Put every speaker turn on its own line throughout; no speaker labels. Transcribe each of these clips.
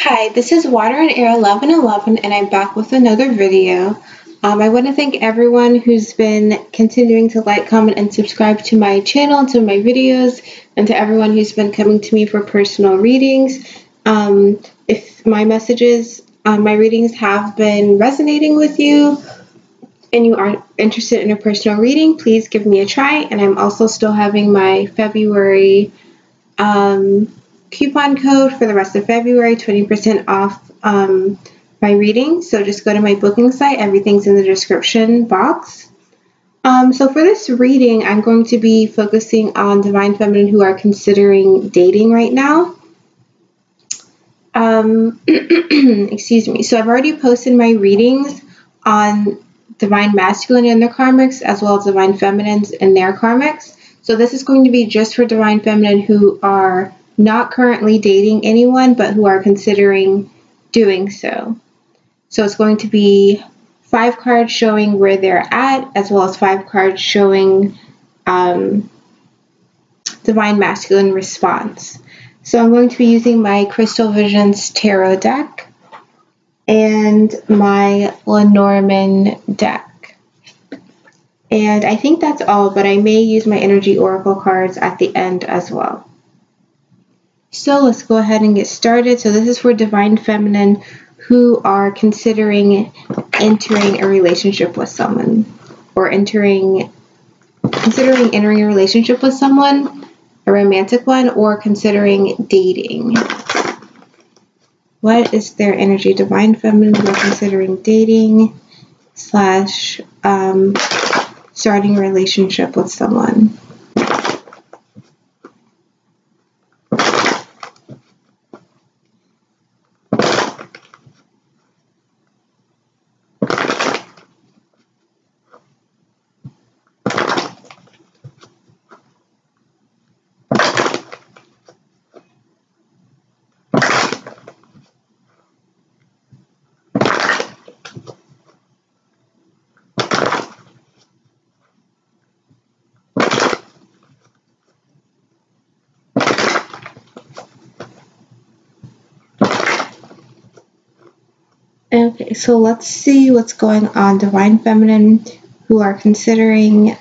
Hi, this is Water and Air 1111 and I'm back with another video. I want to thank everyone who's been continuing to like, comment, and subscribe to my channel, to my videos, and to everyone who's been coming to me for personal readings. If my messages, my readings have been resonating with you and you are interested in a personal reading, please give me a try. And I'm also still having my February coupon code for the rest of February, 20% off my reading. So just go to my booking site. Everything's in the description box. So for this reading, I'm going to be focusing on Divine Feminine who are considering dating right now. Excuse me. So I've already posted my readings on Divine Masculine and their karmics, as well as Divine Feminines and their karmics. So this is going to be just for Divine Feminine who are not currently dating anyone, but who are considering doing so. So it's going to be 5 cards showing where they're at, as well as 5 cards showing Divine Masculine response. So I'm going to be using my Crystal Visions Tarot deck and my Lenormand deck. And I think that's all, but I may use my Energy Oracle cards at the end as well. So let's go ahead and get started. So this is for Divine Feminine who are considering entering a relationship with someone, or considering entering a relationship with someone, a romantic one, or considering dating. What is their energy? Divine Feminine who are considering dating / starting a relationship with someone. Okay, so let's see what's going on. Divine Feminine who are considering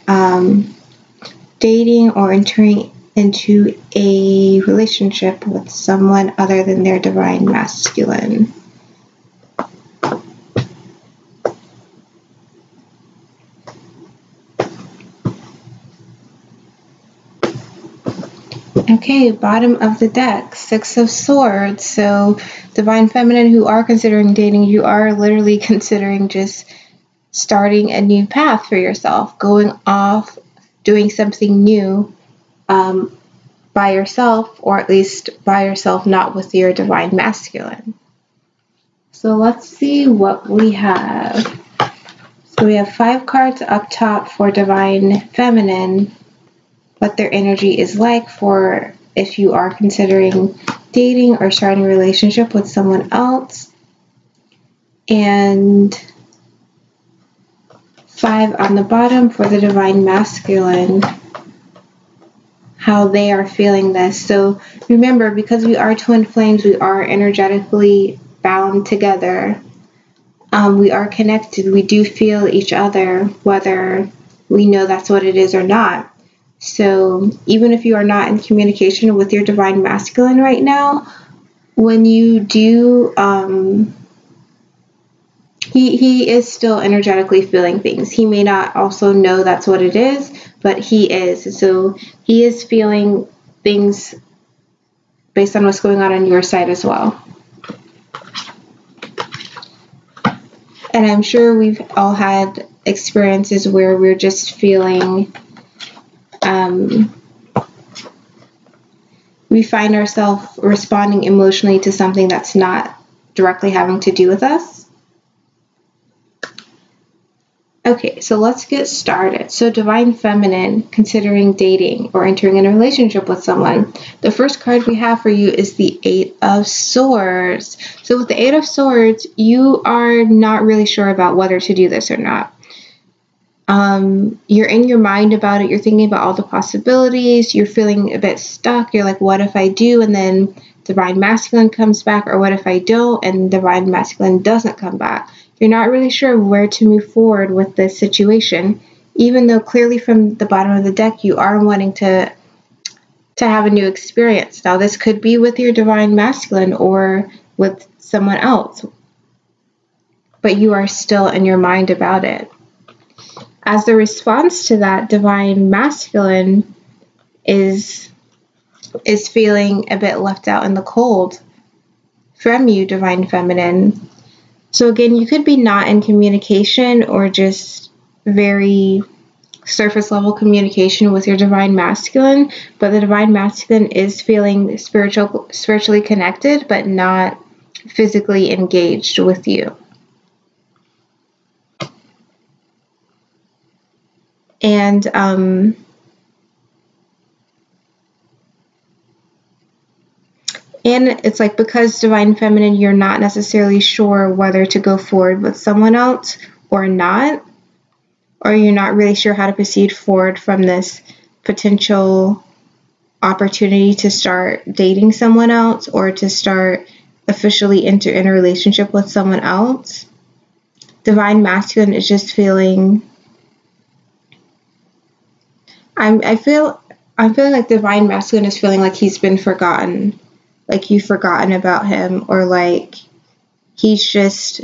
dating or entering into a relationship with someone other than their Divine Masculine. Okay, bottom of the deck, 6 of Swords. So Divine Feminine who are considering dating, you are literally considering just starting a new path for yourself, going off, doing something new by yourself, or at least by yourself, not with your Divine Masculine. So let's see what we have. So we have 5 cards up top for Divine Feminine, what their energy is like for if you are considering dating or starting a relationship with someone else, and 5 on the bottom for the Divine Masculine, how they are feeling this. So remember, because we are twin flames, we are energetically bound together. We are connected. We do feel each other, whether we know that's what it is or not. So even if you are not in communication with your Divine Masculine right now, when you do, he is still energetically feeling things. He may not also know that's what it is, but he is. So he is feeling things based on what's going on your side as well. And I'm sure we've all had experiences where we're just feeling we find ourselves responding emotionally to something that's not directly having to do with us. Okay, so let's get started. So Divine Feminine considering dating or entering in a relationship with someone. The first card we have for you is the 8 of Swords. So with the 8 of Swords, you are not really sure about whether to do this or not. You're in your mind about it. You're thinking about all the possibilities. You're feeling a bit stuck. You're like, what if I do? And then divine masculine comes back, or what if I don't and divine masculine doesn't come back? You're not really sure where to move forward with this situation, even though clearly from the bottom of the deck you are wanting to have a new experience. Now this could be with your divine masculine or with someone else, but you are still in your mind about it. As the response to that, divine masculine is feeling a bit left out in the cold from you, divine feminine. So again, you could be not in communication or just very surface level communication with your divine masculine, but the divine masculine is feeling spiritually connected, but not physically engaged with you. And it's like, because divine feminine, you're not necessarily sure whether to go forward with someone else or not, or you're not really sure how to proceed forward from this potential opportunity to start dating someone else or to start officially enter in a relationship with someone else. Divine masculine is just feeling, I'm feeling like divine masculine is feeling like he's been forgotten, like you've forgotten about him, or like he's just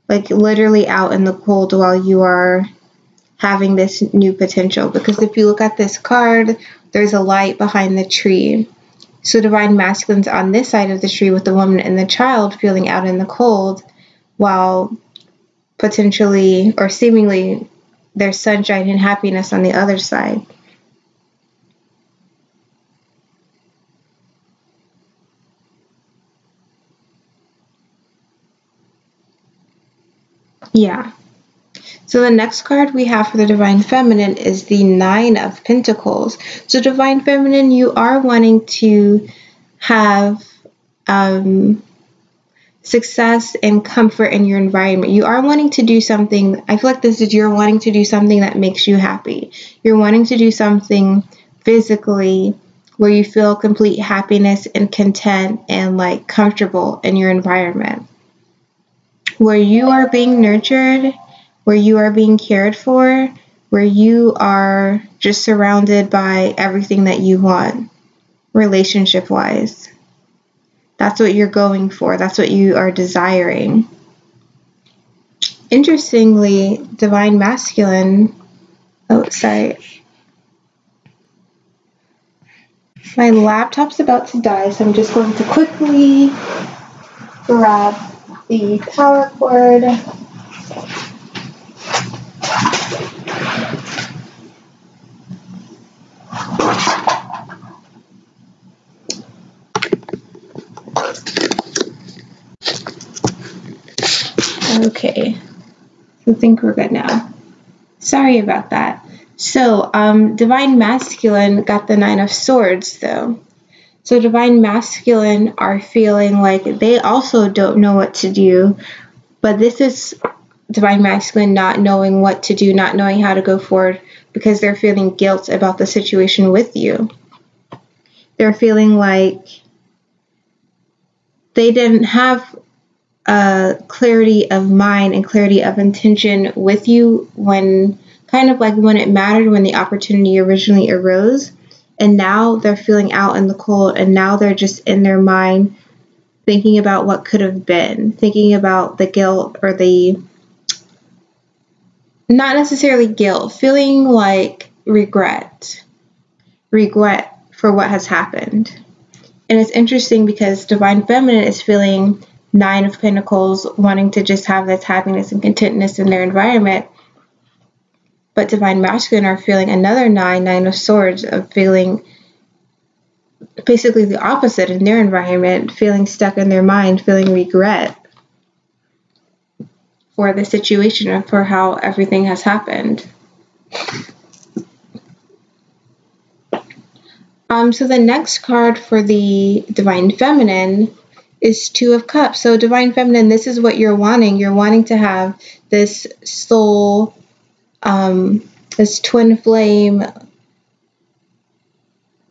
like literally out in the cold while you are having this new potential. Because if you look at this card, there's a light behind the tree. So divine masculine's on this side of the tree with the woman and the child feeling out in the cold, while potentially or seemingly there's sunshine and happiness on the other side. Yeah. So the next card we have for the divine feminine is the Nine of Pentacles. So divine feminine, you are wanting to have success and comfort in your environment. You are wanting to do something, I feel like this is you're wanting to do something that makes you happy. You're wanting to do something physically where you feel complete happiness and content and like comfortable in your environment, where you are being nurtured, where you are being cared for, where you are just surrounded by everything that you want, relationship-wise. That's what you're going for. That's what you are desiring. Interestingly, divine masculine, my laptop's about to die, so I'm just going to quickly grab the power cord. Okay, I think we're good now. Sorry about that. So, divine masculine got the Nine of Swords though. So divine masculine are feeling like they also don't know what to do, but this is divine masculine not knowing what to do, not knowing how to go forward because they're feeling guilt about the situation with you. They're feeling like they didn't have clarity of mind and clarity of intention with you when it mattered, when the opportunity originally arose. And now they're feeling out in the cold, and now they're just in their mind thinking about what could have been, thinking about the guilt or the, not necessarily guilt, feeling like regret for what has happened. And it's interesting because divine feminine is feeling Nine of Pentacles, wanting to just have this happiness and contentness in their environment. But divine masculine are feeling another Nine of Swords, of feeling basically the opposite in their environment, feeling stuck in their mind, feeling regret for the situation and for how everything has happened. So the next card for the divine feminine is Two of Cups. So divine feminine, this is what you're wanting. You're wanting to have this soul, this twin flame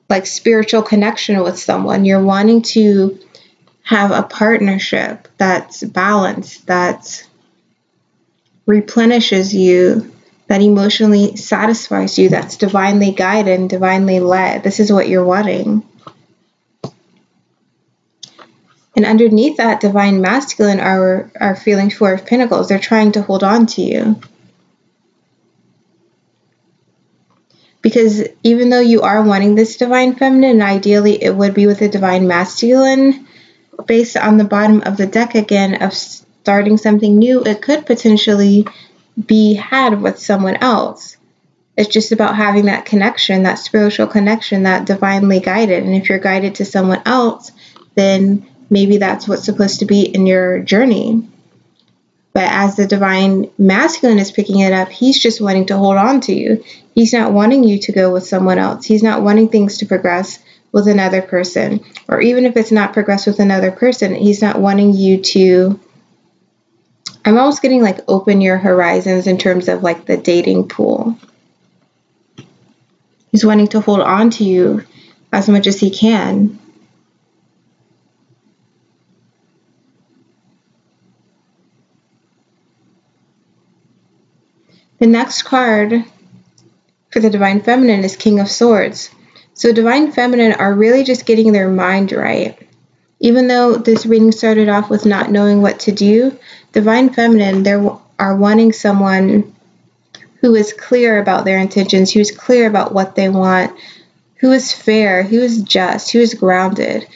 like spiritual connection with someone. You're wanting to have a partnership that's balanced, that replenishes you, that emotionally satisfies you, that's divinely guided and divinely led. This is what you're wanting. And underneath that divine masculine are feeling Four of Pentacles. They're trying to hold on to you. Because even though you are wanting this divine feminine, and ideally it would be with a divine masculine, based on the bottom of the deck again of starting something new, it could potentially be had with someone else. It's just about having that connection, that spiritual connection, that divinely guided. And if you're guided to someone else, then maybe that's what's supposed to be in your journey. But as the divine masculine is picking it up, he's just wanting to hold on to you. He's not wanting you to go with someone else. He's not wanting things to progress with another person. Or even if it's not progress with another person, he's not wanting you to, I'm almost getting like open your horizons in terms of like the dating pool. He's wanting to hold on to you as much as he can. The next card for the Divine Feminine is King of Swords. So Divine Feminine are really just getting their mind right. Even though this reading started off with not knowing what to do, Divine Feminine, they are wanting someone who is clear about their intentions, who is clear about what they want, who is fair, who is just, who is grounded.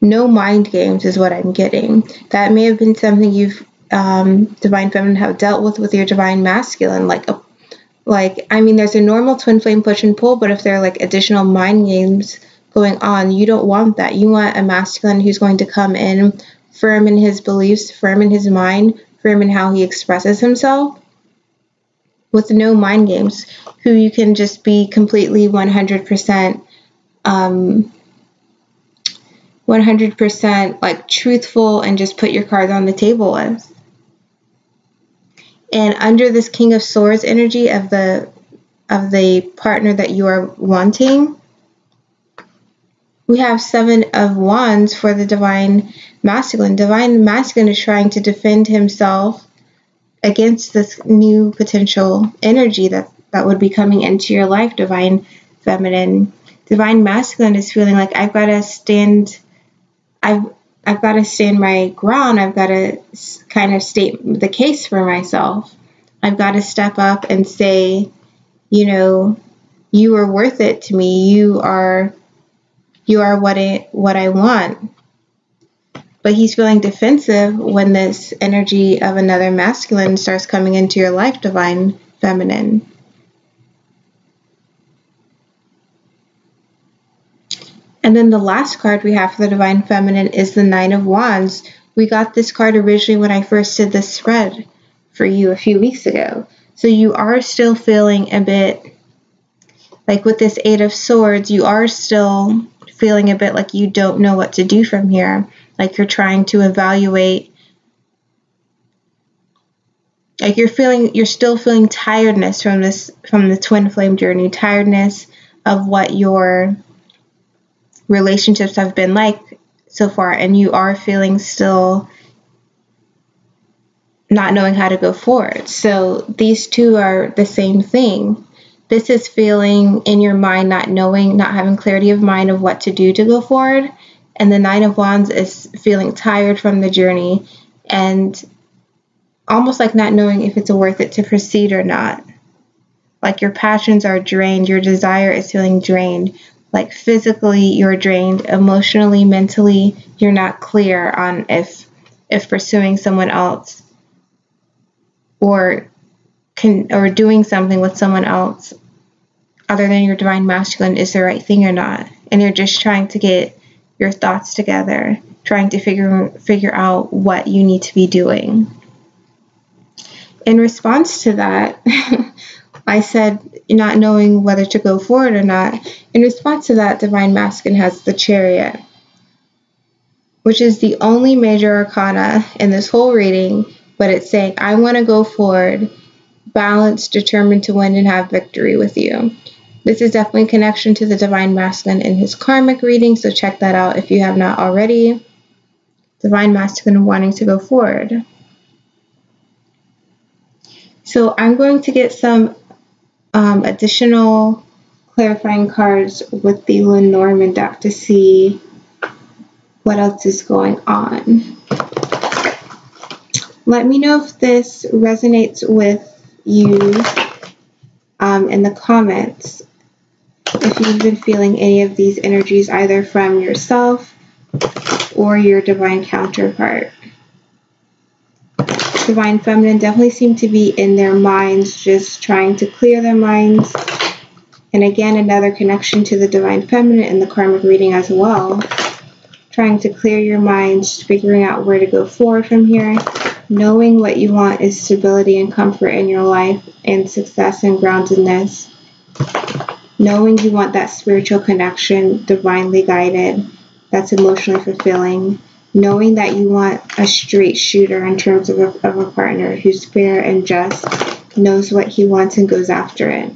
No mind games is what I'm getting. That may have been something you've Divine Feminine have dealt with your Divine Masculine, there's a normal twin flame push and pull, but if there are like additional mind games going on, you don't want that. You want a masculine who's going to come in firm in his beliefs, firm in his mind, firm in how he expresses himself, with no mind games, who you can just be completely 100% like truthful and just put your cards on the table with. And under this King of Swords energy of the partner that you are wanting, we have Seven of Wands for the Divine Masculine. Divine Masculine is trying to defend himself against this new potential energy that would be coming into your life, Divine Feminine. Divine Masculine is feeling like I've got to stand my ground. I've got to kind of state the case for myself. I've got to step up and say, you are worth it to me. You are what I want. But he's feeling defensive when this energy of another masculine starts coming into your life, Divine Feminine. And then the last card we have for the Divine Feminine is the Nine of Wands. We got this card originally when I first did this spread for you a few weeks ago. So you are still feeling a bit, like with this Eight of Swords, you are still feeling a bit like you don't know what to do from here. Like you're trying to evaluate, like you're still feeling tiredness from the twin flame journey, tiredness of what your relationships have been like so far, and you are feeling still not knowing how to go forward. So these two are the same thing. This is feeling in your mind, not knowing, not having clarity of mind of what to do to go forward. And the Nine of Wands is feeling tired from the journey and almost like not knowing if it's worth it to proceed or not. Like your passions are drained, your desire is feeling drained. Like physically you're drained, emotionally, mentally, you're not clear on if pursuing someone else or doing something with someone else other than your Divine Masculine is the right thing or not. And you're just trying to get your thoughts together, trying to figure out what you need to be doing. In response to that, I said not knowing whether to go forward or not. In response to that, Divine Masculine has the Chariot, which is the only major arcana in this whole reading, but it's saying, I want to go forward, balanced, determined to win and have victory with you. This is definitely a connection to the Divine Masculine in his karmic reading, so check that out if you have not already. Divine Masculine wanting to go forward. So I'm going to get some additional clarifying cards with the Lenormand deck to see what else is going on. Let me know if this resonates with you in the comments. If you've been feeling any of these energies either from yourself or your divine counterpart. Divine Feminine definitely seem to be in their minds, just trying to clear their minds. And again, another connection to the Divine Feminine in the karmic reading as well. Trying to clear your minds, figuring out where to go forward from here. Knowing what you want is stability and comfort in your life and success and groundedness. Knowing you want that spiritual connection, divinely guided, that's emotionally fulfilling. Knowing that you want a straight shooter in terms of a partner who's fair and just, knows what he wants and goes after it.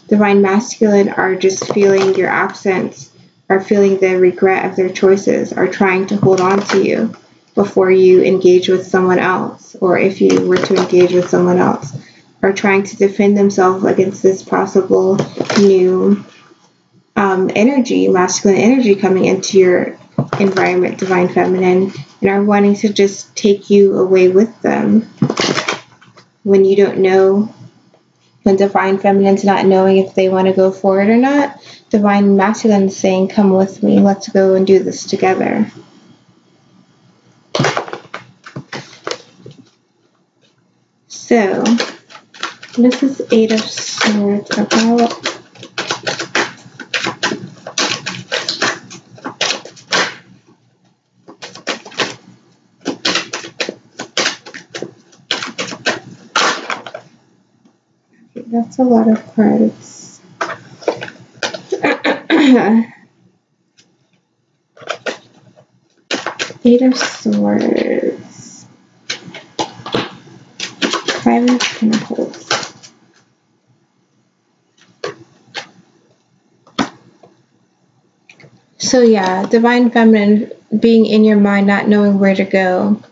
Divine Masculine are just feeling your absence, are feeling the regret of their choices, are trying to hold on to you before you engage with someone else, or if you were to engage with someone else, are trying to defend themselves against this possible new masculine energy coming into your environment, Divine Feminine, and are wanting to just take you away with them. When you don't know, when Divine Feminine's not knowing if they want to go forward or not, Divine Masculine is saying, come with me, let's go and do this together. So, this is Eight of Swords about. That's a lot of cards. Eight of Swords. Five of Pentacles. So yeah, Divine Feminine being in your mind, not knowing where to go,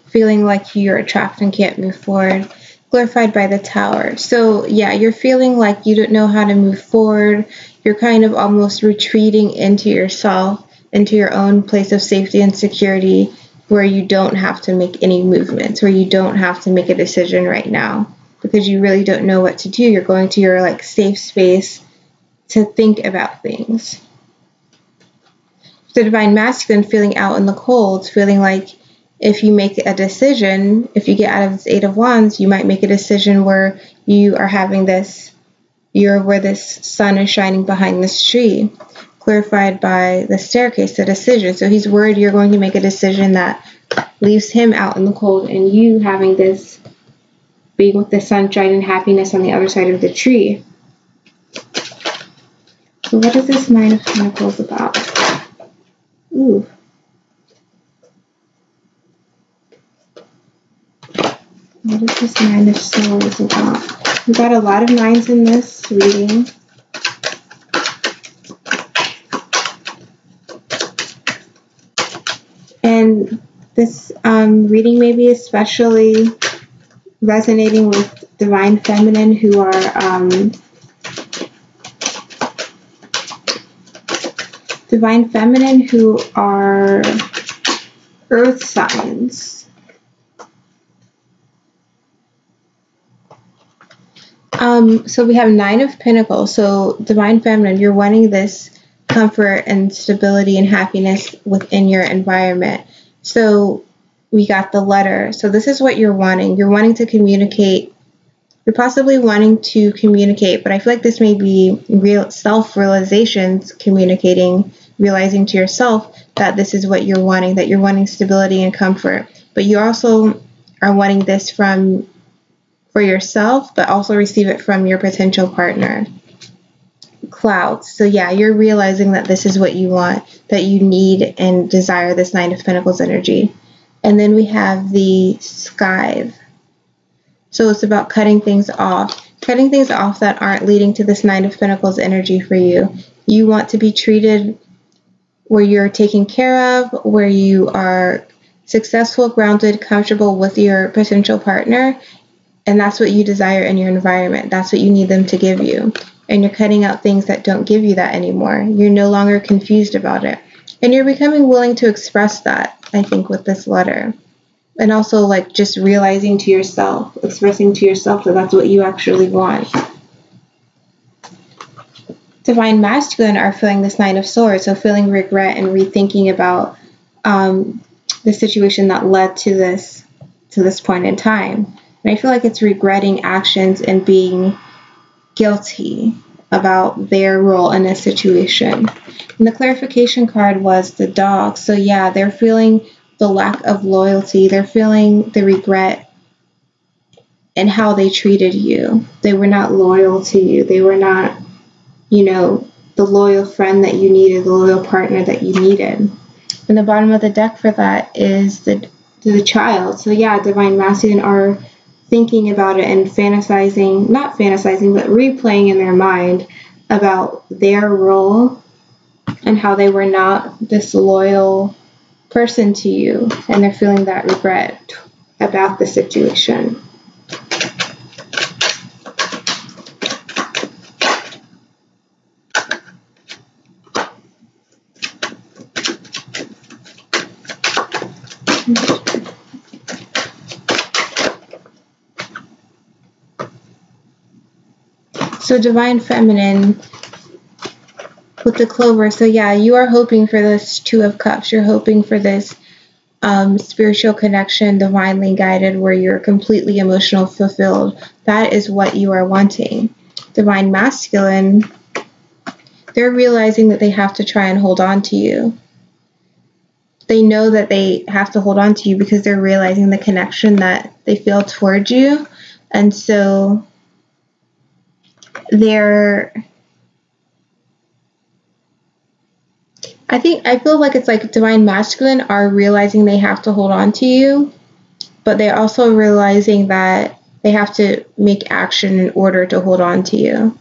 feeling like you're trapped and can't move forward. Clarified by the Tower. So yeah, you're feeling like you don't know how to move forward. You're kind of almost retreating into yourself, into your own place of safety and security, where you don't have to make any movements, where you don't have to make a decision right now, because you really don't know what to do. You're going to your safe space to think about things. The Divine Masculine feeling out in the cold, feeling like if you make a decision, if you get out of this Eight of Wands, you might make a decision where you are having this, where this sun is shining behind this tree. Clarified by the Staircase, the decision. So he's worried you're going to make a decision that leaves him out in the cold and you having this, being with the sunshine and happiness on the other side of the tree. So what is this Nine of Pentacles about? Ooh. What is this Nine of Swords about? We've got a lot of nines in this reading. And this reading may be especially resonating with Divine Feminine who are earth signs. So we have Nine of Pentacles. So Divine Feminine, you're wanting this comfort and stability and happiness within your environment. So we got the letter. So this is what you're wanting. You're wanting to communicate. You're possibly wanting to communicate, but I feel like this may be real self-realizations, communicating, realizing to yourself that this is what you're wanting, that you're wanting stability and comfort. But you also are wanting this for yourself, but also receive it from your potential partner. Clouds. So yeah, you're realizing that this is what you want, that you need and desire this Nine of Pentacles energy. And then we have the Scythe. So it's about cutting things off. Cutting things off that aren't leading to this Nine of Pentacles energy for you. You want to be treated where you're taken care of, where you are successful, grounded, comfortable with your potential partner, and that's what you desire in your environment. That's what you need them to give you. And you're cutting out things that don't give you that anymore. You're no longer confused about it. And you're becoming willing to express that, I think, with this letter. And also, like, just realizing to yourself, expressing to yourself that that's what you actually want. Divine Masculine are feeling this Nine of Swords, so feeling regret and rethinking about the situation that led to this point in time. And I feel like it's regretting actions and being guilty about their role in this situation. And the clarification card was the dog. So yeah, they're feeling the lack of loyalty. They're feeling the regret in how they treated you. They were not loyal to you. They were not, you know, the loyal friend that you needed, the loyal partner that you needed. And the bottom of the deck for that is the child. So yeah, Divine Masculine are thinking about it and fantasizing, not fantasizing, but replaying in their mind about their role and how they were not this loyal person to you. And they're feeling that regret about the situation. So Divine Feminine with the Clover. So yeah, you are hoping for this Two of Cups. You're hoping for this spiritual connection, divinely guided, where you're completely emotional fulfilled. That is what you are wanting. Divine Masculine, they're realizing that they have to try and hold on to you. They know that they have to hold on to you because they're realizing the connection that they feel towards you. And so I feel like it's like Divine Masculine are realizing they have to hold on to you, but they're also realizing that they have to make action in order to hold on to you.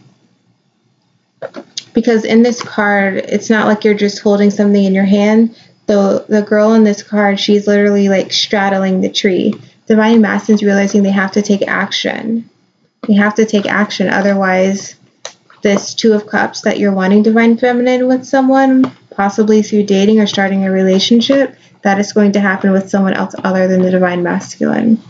Because in this card, it's not like you're just holding something in your hand. The girl in this card, she's literally like straddling the tree. Divine Masculine's realizing they have to take action. They have to take action, otherwise this Two of Cups that you're wanting Divine Feminine with someone, possibly through dating or starting a relationship, that is going to happen with someone else other than the Divine Masculine.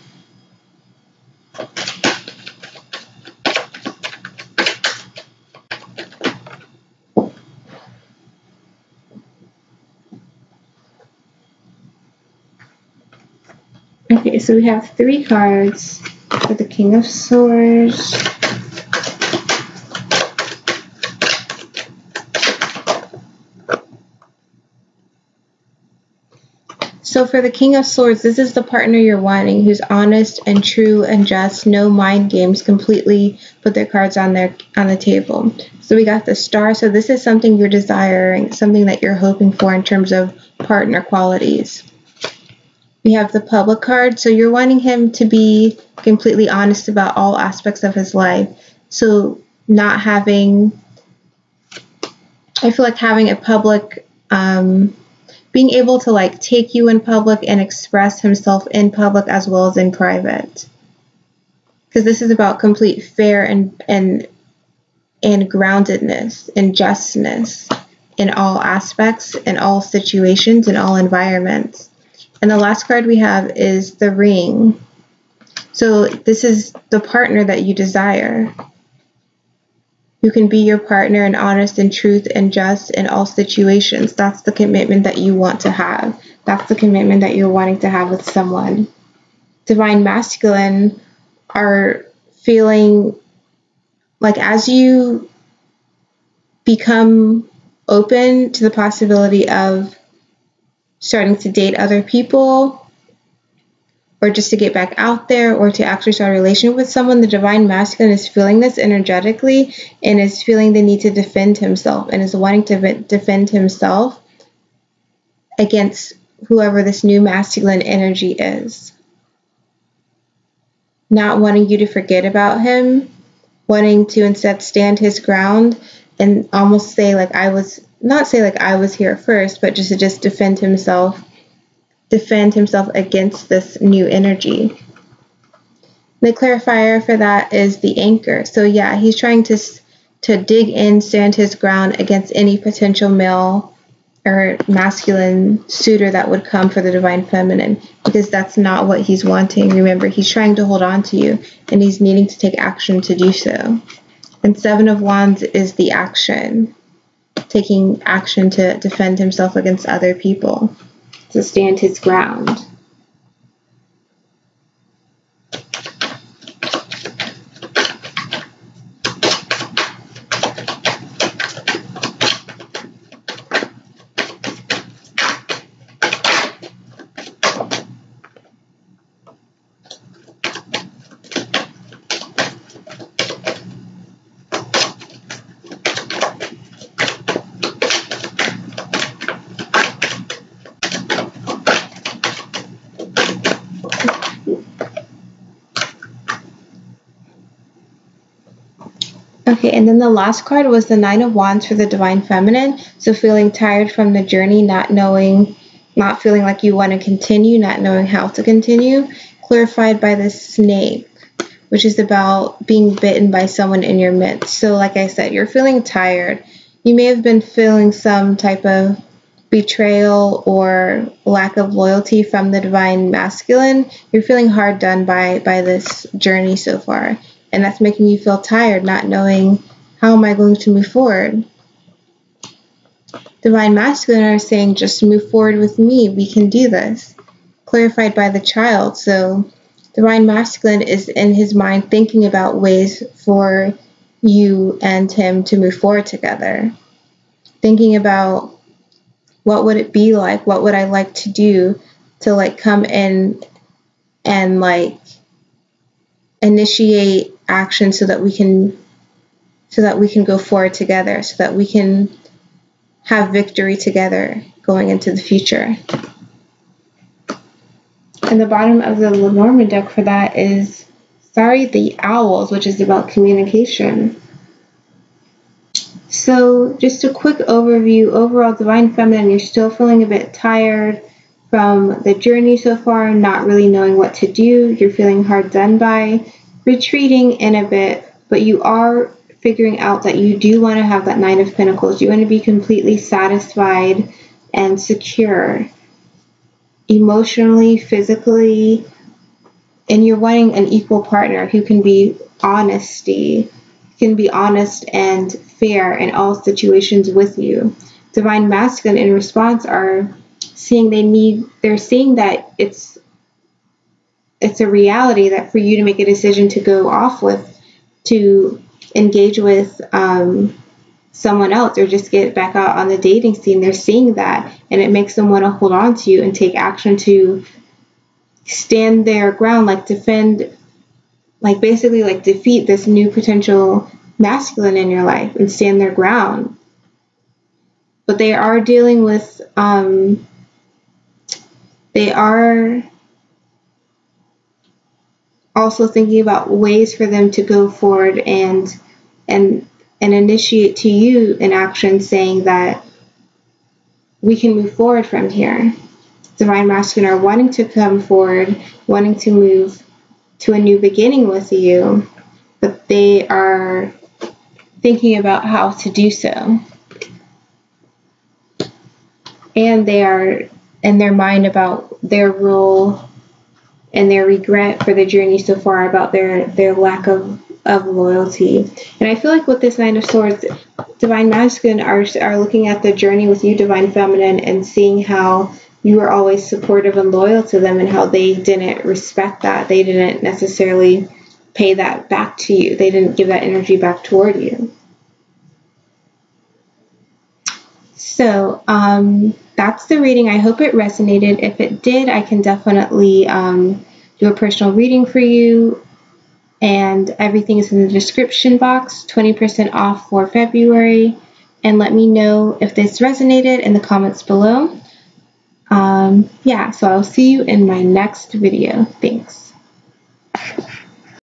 Okay, so we have 3 cards for the King of Swords. So for the King of Swords, this is the partner you're wanting, who's honest and true and just, no mind games, completely put their cards on the table. So we got the Star. So this is something you're desiring, something that you're hoping for in terms of partner qualities. We have the Public card. So you're wanting him to be completely honest about all aspects of his life. So not having, I feel like having a public, being able to like take you in public and express himself in public as well as in private. Because this is about complete fair and groundedness and justness in all aspects, in all situations, in all environments. And the last card we have is the Ring. So this is the partner that you desire, who can be your partner and honest and truth and just in all situations. That's the commitment that you want to have. That's the commitment that you're wanting to have with someone. Divine Masculine are feeling like as you become open to the possibility of starting to date other people, or just to get back out there, or to actually start a relationship with someone, the Divine Masculine is feeling this energetically and is feeling the need to defend himself and is wanting to defend himself against whoever this new masculine energy is. Not wanting you to forget about him, wanting to instead stand his ground and almost say like not say like I was here first, but just to defend himself against this new energy. The clarifier for that is the anchor. So yeah, he's trying to dig in, stand his ground against any potential male or masculine suitor that would come for the divine feminine, because that's not what he's wanting. Remember, he's trying to hold on to you, and he's needing to take action to do so. And Seven of Wands is the action, taking action to defend himself against other people, to stand his ground. Okay, and then the last card was the Nine of Wands for the Divine Feminine. So feeling tired from the journey, not feeling like you want to continue, not knowing how to continue. Clarified by the snake, which is about being bitten by someone in your midst. So like I said, you're feeling tired. You may have been feeling some type of betrayal or lack of loyalty from the Divine Masculine. You're feeling hard done by this journey so far. And that's making you feel tired, not knowing how am I going to move forward. Divine Masculine are saying just move forward with me. We can do this. Clarified by the Child. So Divine Masculine is in his mind thinking about ways for you and him to move forward together. Thinking about what would it be like? What would I like to do to like come in and like initiate action so that we can go forward together, so that we can have victory together going into the future. And the bottom of the Lenormand deck for that is the Owls, which is about communication. So just a quick overview. Overall, Divine Feminine, you're still feeling a bit tired from the journey so far, not really knowing what to do. You're feeling hard done by, retreating in a bit, but you are figuring out that you do want to have that Nine of Pentacles. You want to be completely satisfied and secure emotionally, physically, and you're wanting an equal partner who can be honest and fair in all situations with you. Divine Masculine in response are seeing they're seeing that it's a reality that for you to make a decision to go off with, to engage with someone else or just get back out on the dating scene, they're seeing that, and it makes them want to hold on to you and take action to stand their ground, like defend, like basically like defeat this new potential masculine in your life and stand their ground. But they are dealing with, they are also thinking about ways for them to go forward and initiate to you an action saying that we can move forward from here. Divine Masculine are wanting to come forward, wanting to move to a new beginning with you, but they are thinking about how to do so. And they are in their mind about their role and their regret for the journey so far, about their lack of loyalty. And I feel like with this Nine of Swords, Divine Masculine are looking at the journey with you, Divine Feminine, and seeing how you were always supportive and loyal to them and how they didn't respect that. They didn't necessarily pay that back to you. They didn't give that energy back toward you. So that's the reading. I hope it resonated. If it did, I can definitely do a personal reading for you. And everything is in the description box, 20% off for February. And let me know if this resonated in the comments below. So I'll see you in my next video. Thanks.